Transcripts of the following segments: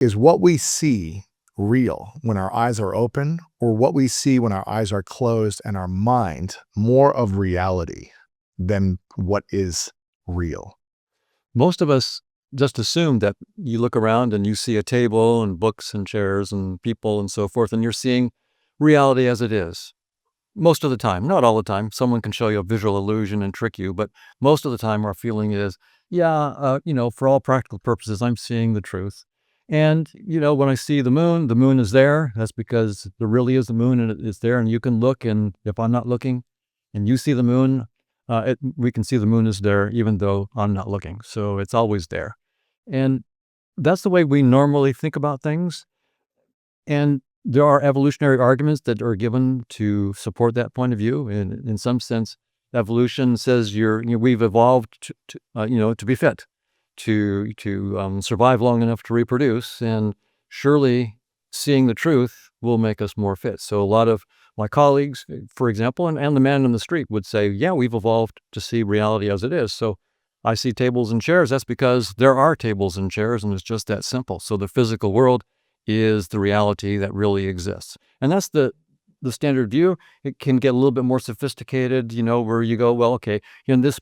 Is what we see real when our eyes are open, or what we see when our eyes are closed and our mind more of reality than what is real? Most of us just assume that you look around and you see a table and books and chairs and people and so forth, and you're seeing reality as it is. Most of the time, not all the time. Someone can show you a visual illusion and trick you, but most of the time our feeling is, yeah, for all practical purposes, I'm seeing the truth. And, when I see the moon is there. That's because there really is the moon and it's there and you can look. And if I'm not looking and you see the moon, we can see the moon is there even though I'm not looking. So it's always there. And that's the way we normally think about things. And there are evolutionary arguments that are given to support that point of view. And in some sense, evolution says we've evolved to be fit, to survive long enough to reproduce. And surely seeing the truth will make us more fit. So a lot of my colleagues, for example, and the man in the street would say, yeah, we've evolved to see reality as it is. So I see tables and chairs. That's because there are tables and chairs, and it's just that simple. So the physical world is the reality that really exists. And that's the standard view. It can get a little bit more sophisticated, where you go, well, okay, in this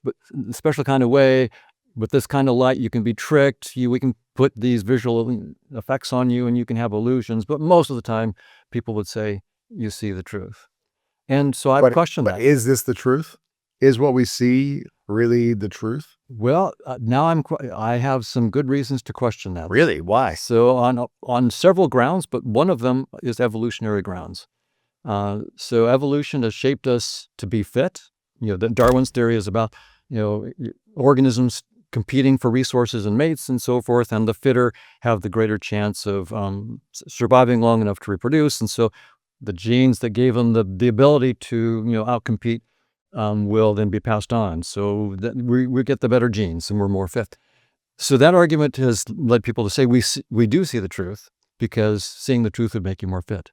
special kind of way, with this kind of light, you can be tricked. We can put these visual effects on you and you can have illusions. But most of the time, people would say, you see the truth. And so I've questioned But that. is this the truth? Is what we see really the truth? Well, now I have some good reasons to question that. Really? Why? So on several grounds, but one of them is evolutionary grounds. So evolution has shaped us to be fit. Darwin's theory is about organisms competing for resources and mates and so forth, and the fitter have the greater chance of surviving long enough to reproduce. And so the genes that gave them the ability to outcompete will then be passed on. So that we get the better genes and we're more fit. So that argument has led people to say we do see the truth because seeing the truth would make you more fit.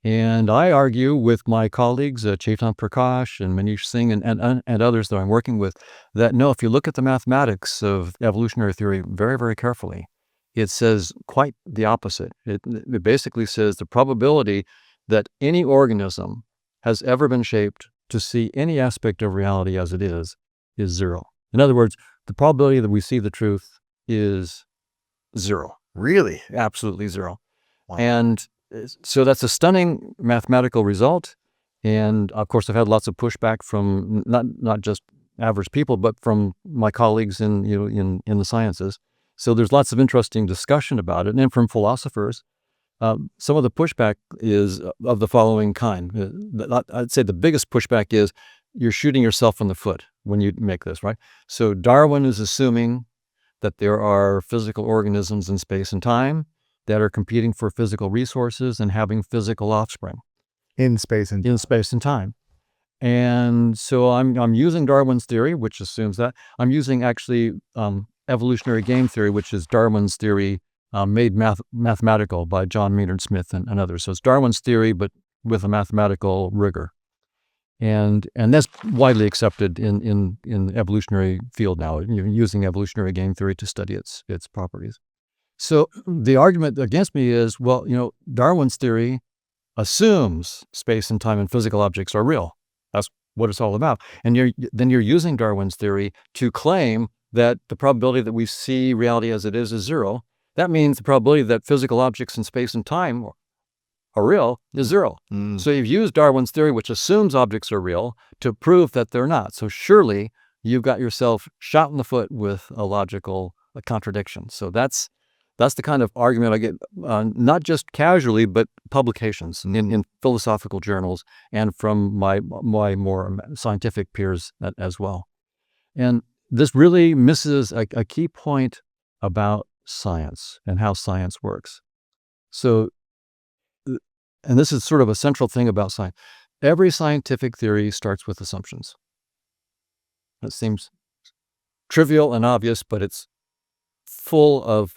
And I argue with my colleagues, Chetan Prakash and Manish Singh and others that I'm working with, that no, if you look at the mathematics of evolutionary theory very, very carefully, it says quite the opposite. It basically says the probability that any organism has ever been shaped to see any aspect of reality as it is zero. In other words, the probability that we see the truth is zero. Really? Absolutely zero. Wow. And so that's a stunning mathematical result. And of course, I've had lots of pushback from not just average people, but from my colleagues in the sciences. So there's lots of interesting discussion about it. And from philosophers, some of the pushback is of the following kind. I'd say the biggest pushback is you're shooting yourself in the foot when you make this, right? So Darwin is assuming that there are physical organisms in space and time that are competing for physical resources and having physical offspring In space and time. And so I'm using Darwin's theory, which assumes that. I'm using actually evolutionary game theory, which is Darwin's theory made mathematical by John Maynard Smith and others. So it's Darwin's theory, but with a mathematical rigor. And that's widely accepted in the evolutionary field now, using evolutionary game theory to study its properties. So the argument against me is, well, Darwin's theory assumes space and time and physical objects are real. That's what it's all about. And you're using Darwin's theory to claim that the probability that we see reality as it is zero. That means the probability that physical objects in space and time are real is zero. So you've used Darwin's theory, which assumes objects are real, to prove that they're not. So surely you've got yourself shot in the foot with a logical contradiction. So that's the kind of argument I get, not just casually, but publications in philosophical journals and from my more scientific peers as well. And this really misses a key point about science and how science works. So, and this is sort of a central thing about science. Every scientific theory starts with assumptions. It seems trivial and obvious, but it's full of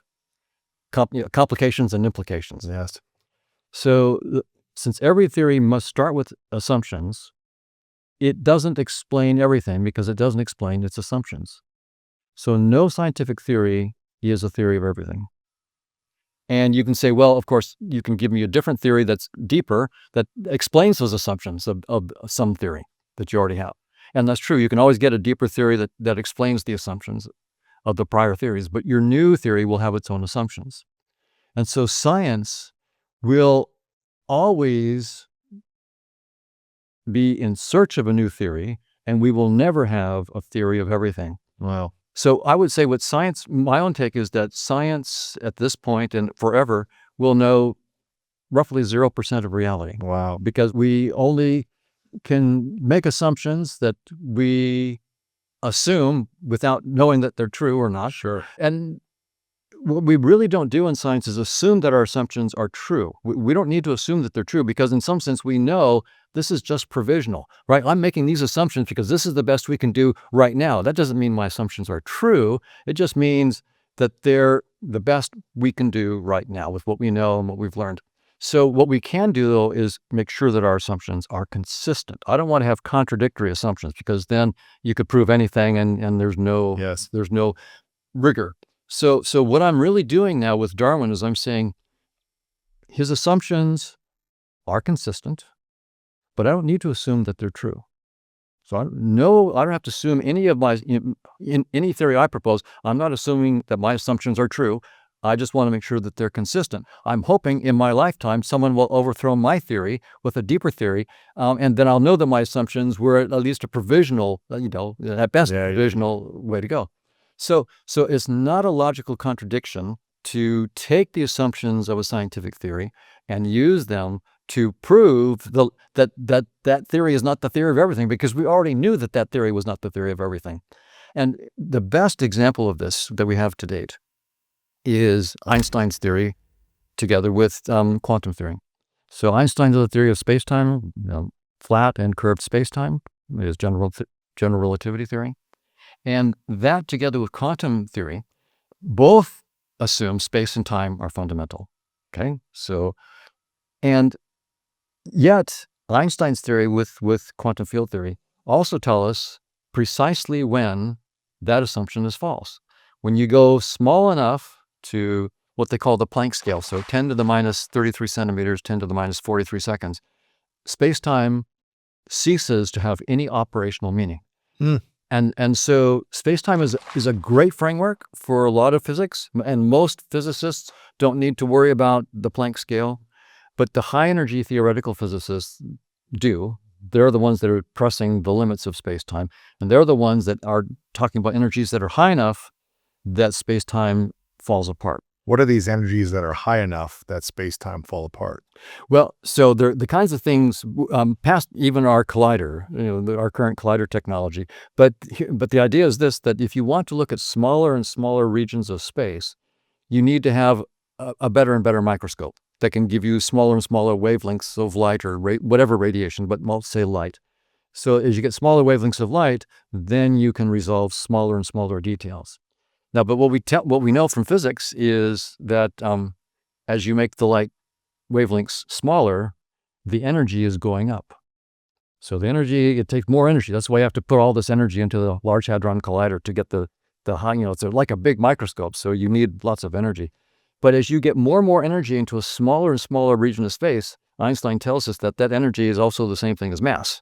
complications and implications. yes. So since every theory must start with assumptions, it doesn't explain everything because it doesn't explain its assumptions. So no scientific theory is a theory of everything. And you can say, well, of course, you can give me a different theory that's deeper that explains those assumptions of some theory that you already have. And that's true. You can always get a deeper theory that explains the assumptions of the prior theories, but your new theory will have its own assumptions. And so science will always be in search of a new theory, and we will never have a theory of everything. Wow. So I would say with science, my own take is that science at this point and forever will know roughly 0% of reality. Wow. Because we only can make assumptions that we assume without knowing that they're true or not. Sure. And what we really don't do in science is assume that our assumptions are true. We don't need to assume that they're true because in some sense we know this is just provisional, right? I'm making these assumptions because this is the best we can do right now. That doesn't mean my assumptions are true. It just means that they're the best we can do right now with what we know and what we've learned. So what we can do, though, is make sure that our assumptions are consistent. I don't want to have contradictory assumptions because then you could prove anything and there's no Yes. there's no rigor. So what I'm really doing now with Darwin is I'm saying his assumptions are consistent, but I don't need to assume that they're true. So I don't have to assume any of in any theory I propose. I'm not assuming that my assumptions are true. I just want to make sure that they're consistent. I'm hoping in my lifetime someone will overthrow my theory with a deeper theory, and then I'll know that my assumptions were at least a provisional, at best, provisional way to go. So it's not a logical contradiction to take the assumptions of a scientific theory and use them to prove that theory is not the theory of everything, because we already knew that theory was not the theory of everything. And the best example of this that we have to date is Einstein's theory together with quantum theory. So Einstein's theory of spacetime, flat and curved spacetime, is general relativity theory. And that together with quantum theory, both assume space and time are fundamental. Okay? So, and yet Einstein's theory with quantum field theory also tell us precisely when that assumption is false. When you go small enough to what they call the Planck scale, so 10 to the minus 33 centimeters, 10 to the minus 43 seconds, space-time ceases to have any operational meaning. And so space-time is a great framework for a lot of physics, and most physicists don't need to worry about the Planck scale, but the high-energy theoretical physicists do. They're the ones that are pressing the limits of space-time, and they're the ones that are talking about energies that are high enough that space-time falls apart. What are these energies that are high enough that space-time fall apart? Well, so they're the kinds of things past even our collider, our current collider technology. But the idea is this, that if you want to look at smaller and smaller regions of space, you need to have a better and better microscope that can give you smaller and smaller wavelengths of light or whatever radiation, but let's say light. So as you get smaller wavelengths of light, then you can resolve smaller and smaller details. Now, but what we know from physics is that as you make the light wavelengths smaller, the energy is going up. So it takes more energy. That's why you have to put all this energy into the Large Hadron Collider to get the high, it's like a big microscope, so you need lots of energy. But as you get more and more energy into a smaller and smaller region of space, Einstein tells us that energy is also the same thing as mass.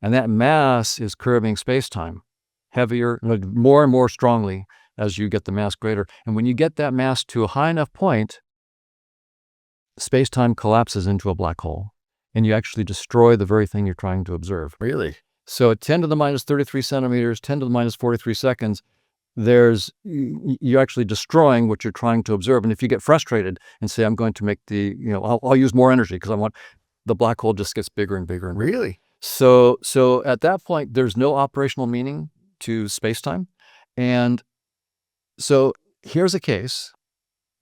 And that mass is curving space-time heavier, more and more strongly as you get the mass greater. And when you get that mass to a high enough point, space-time collapses into a black hole, and you actually destroy the very thing you're trying to observe. Really? So at 10 to the minus 33 centimeters, 10 to the minus 43 seconds, you're actually destroying what you're trying to observe. And if you get frustrated and say, I'm going to make I'll use more energy because I want, the black hole just gets bigger and bigger and bigger. Really? So at that point, there's no operational meaning to space-time. And so here's a case,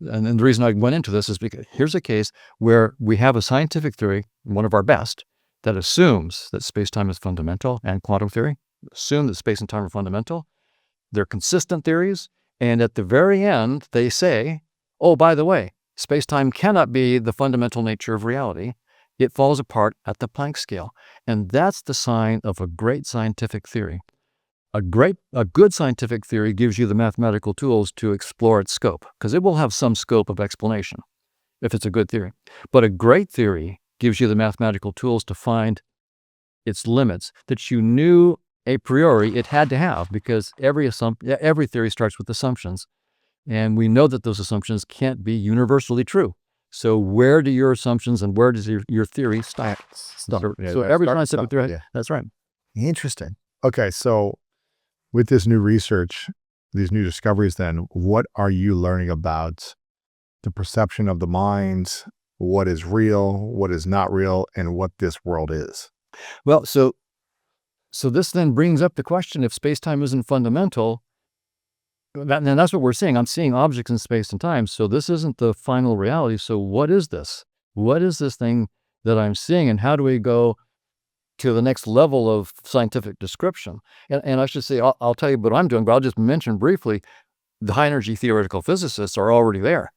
and the reason I went into this is because here's a case where we have a scientific theory, one of our best, that assumes that space-time is fundamental, and quantum theory assume that space and time are fundamental. They're consistent theories, and at the very end, they say, oh, by the way, space-time cannot be the fundamental nature of reality. It falls apart at the Planck scale, and that's the sign of a great scientific theory. A good scientific theory gives you the mathematical tools to explore its scope, because it will have some scope of explanation. if it's a good theory. But a great theory gives you the mathematical tools to find its limits that you knew a priori it had to have, because every theory starts with assumptions. And we know that those assumptions can't be universally true. So where do your assumptions and where does your theory start? So every concept with theory, that's right. Interesting. Okay, so with this new research, these new discoveries, then, what are you learning about the perception of the mind, what is real, what is not real, and what this world is? Well, so this then brings up the question: if space-time isn't fundamental, and that's what we're seeing. I'm seeing objects in space and time. So this isn't the final reality. So what is this? What is this thing that I'm seeing, and how do we go to the next level of scientific description? And I should say, I'll tell you what I'm doing, but I'll just mention briefly, the high-energy theoretical physicists are already there.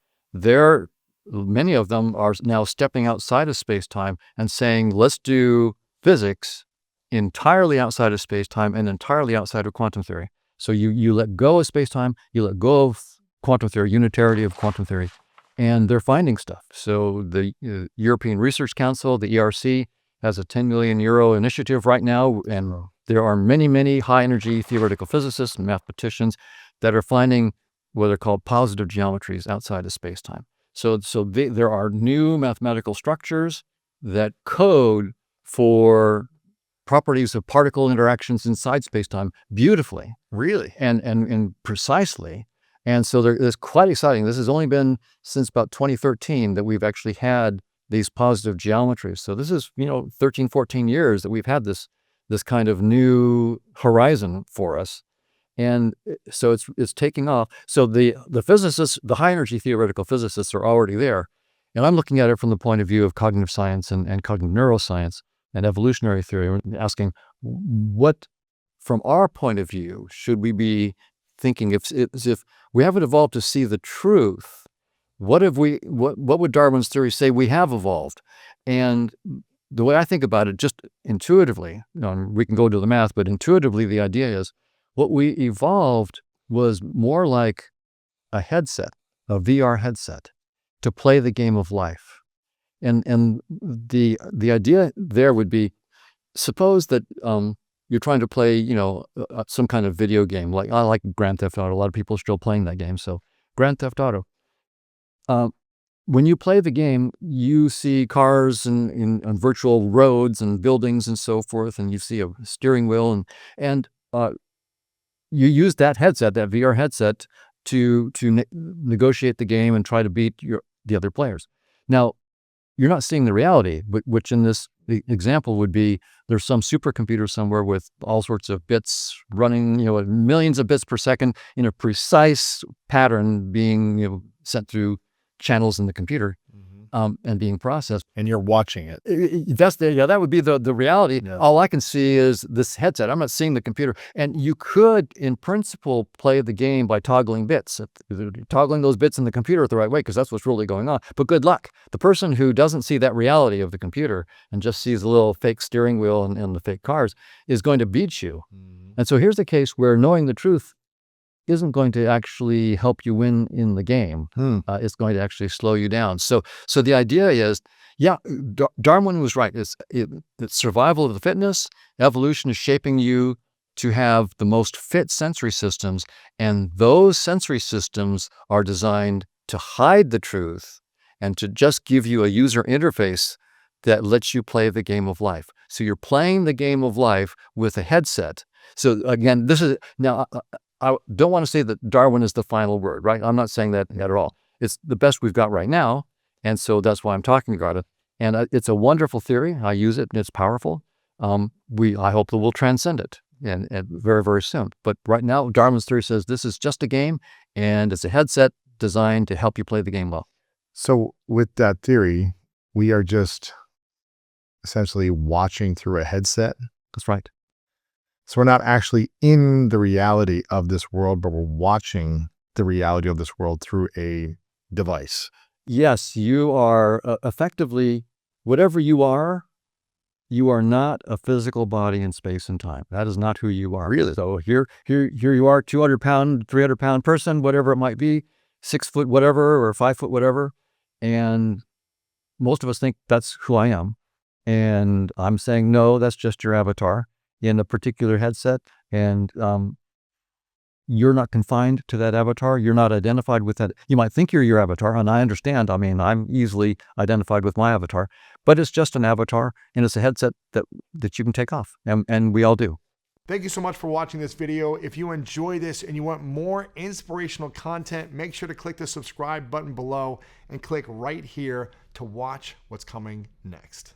Many of them are now stepping outside of space-time and saying, let's do physics entirely outside of space-time and entirely outside of quantum theory. So you let go of space-time, you let go of quantum theory, unitarity of quantum theory, and they're finding stuff. So the European Research Council, the ERC, has a 10 million euro initiative right now, and there are many, many high-energy theoretical physicists and mathematicians that are finding what are called positive geometries outside of space-time. So there are new mathematical structures that code for properties of particle interactions inside space-time beautifully. Really? And precisely. And so it's quite exciting. This has only been since about 2013 that we've actually had these positive geometries. So this is, 13, 14 years that we've had this kind of new horizon for us. And so it's taking off. So the physicists, the high energy theoretical physicists, are already there. And I'm looking at it from the point of view of cognitive science and cognitive neuroscience and evolutionary theory, asking what, from our point of view, should we be thinking if we haven't evolved to see the truth? What would Darwin's theory say we have evolved? And the way I think about it, just intuitively, we can go to the math, but intuitively the idea is what we evolved was more like a headset, a VR headset, to play the game of life. And the idea there would be, suppose that you're trying to play, some kind of video game. Like, I like Grand Theft Auto. A lot of people are still playing that game. So Grand Theft Auto. When you play the game, you see cars and virtual roads and buildings and so forth, and you see a steering wheel, and you use that headset, that VR headset, to negotiate the game and try to beat the other players. Now, you're not seeing the reality, which in this example would be, there's some supercomputer somewhere with all sorts of bits running, millions of bits per second in a precise pattern being sent through channels in the computer, and being processed. And you're watching it. That would be the reality. Yeah. All I can see is this headset. I'm not seeing the computer. And you could, in principle, play the game by toggling bits, toggling those bits in the computer the right way, because that's what's really going on. But good luck. The person who doesn't see that reality of the computer and just sees a little fake steering wheel and the fake cars is going to beat you. And so here's the case where knowing the truth isn't going to actually help you win in the game. It's going to actually slow you down. So the idea is, Darwin was right. It's survival of the fittest. Evolution is shaping you to have the most fit sensory systems, and those sensory systems are designed to hide the truth and to just give you a user interface that lets you play the game of life. So you're playing the game of life with a headset. So again, this is now. I don't want to say that Darwin is the final word, right? I'm not saying that at all. It's the best we've got right now, and so that's why I'm talking about it. And it's a wonderful theory. I use it, and it's powerful. I hope that we'll transcend it, and very, very soon. But right now, Darwin's theory says this is just a game, and it's a headset designed to help you play the game well. So with that theory, we are just essentially watching through a headset. That's right. So we're not actually in the reality of this world, but we're watching the reality of this world through a device. Yes, you are effectively, whatever you are not a physical body in space and time. That is not who you are. Really? So here you are, 200-pound, 300-pound person, whatever it might be, 6 foot whatever, or 5 foot whatever. And most of us think that's who I am. And I'm saying, no, that's just your avatar in a particular headset. And you're not confined to that avatar. You're not identified with that. You might think you're your avatar, and I understand. I mean, I'm easily identified with my avatar, but it's just an avatar, and it's a headset that you can take off, and we all do. Thank you so much for watching this video. If you enjoy this and you want more inspirational content, make sure to click the subscribe button below and click right here to watch what's coming next.